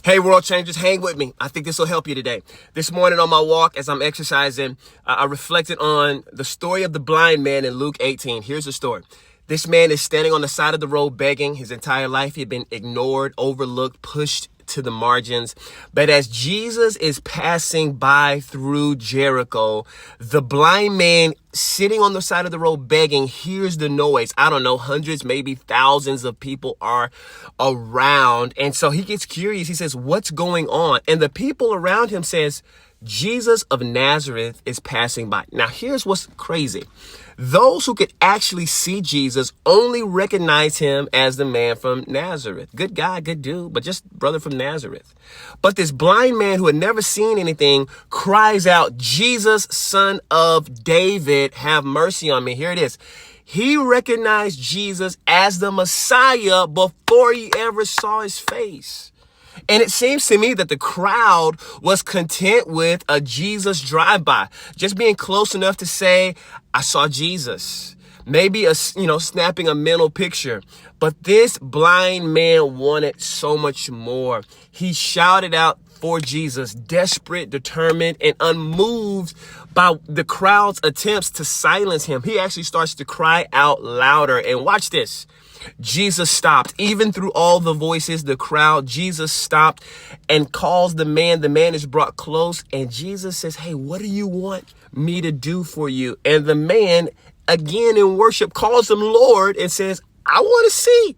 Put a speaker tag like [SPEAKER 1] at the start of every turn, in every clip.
[SPEAKER 1] Hey, world changers, hang with me. I think this will help you today. This morning on my walk, as I'm exercising, I reflected on the story of the blind man in Luke 18. Here's the story. This man is standing on the side of the road begging. His entire life, he had been ignored, overlooked, pushed to the margins. But as Jesus is passing by through Jericho, the blind man sitting on the side of the road begging hears the noise. I don't know, hundreds, maybe thousands of people are around. And so he gets curious. He says, what's going on? And the people around him says, Jesus of Nazareth is passing by. Now, here's what's crazy. Those who could actually see Jesus only recognize him as the man from Nazareth. Good guy, good dude, but just brother from Nazareth. But this blind man who had never seen anything cries out, Jesus, son of David, have mercy on me. Here it is. He recognized Jesus as the Messiah before he ever saw his face. And it seems to me that the crowd was content with a Jesus drive-by, just being close enough to say, I saw Jesus. Maybe snapping a mental picture. But this blind man wanted so much more. He shouted out for Jesus, desperate, determined, and unmoved by the crowd's attempts to silence him. He actually starts to cry out louder. And watch this. Jesus stopped. Even through all the voices, the crowd, Jesus stopped and calls the man. The man is brought close and Jesus says, hey, what do you want me to do for you? And the man, again in worship, calls him Lord and says, I want to see.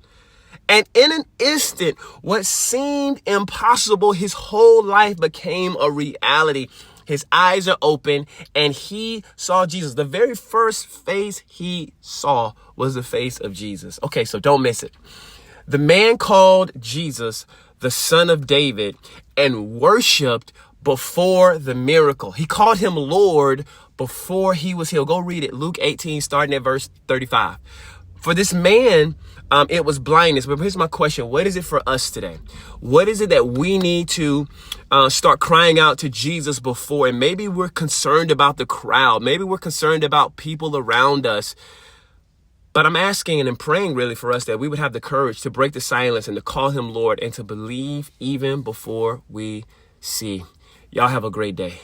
[SPEAKER 1] And in an instant, what seemed impossible his whole life became a reality. His eyes are open and he saw Jesus. The very first face he saw was the face of Jesus. Okay, so don't miss it. The man called Jesus the Son of David and worshiped before the miracle. He called him Lord before he was healed. Go read it. Luke 18, starting at verse 35. For this man, it was blindness. But here's my question. What is it for us today? What is it that we need to start crying out to Jesus before? And maybe we're concerned about the crowd. Maybe we're concerned about people around us. But I'm asking and I'm praying really for us that we would have the courage to break the silence and to call him Lord and to believe even before we see. Y'all have a great day.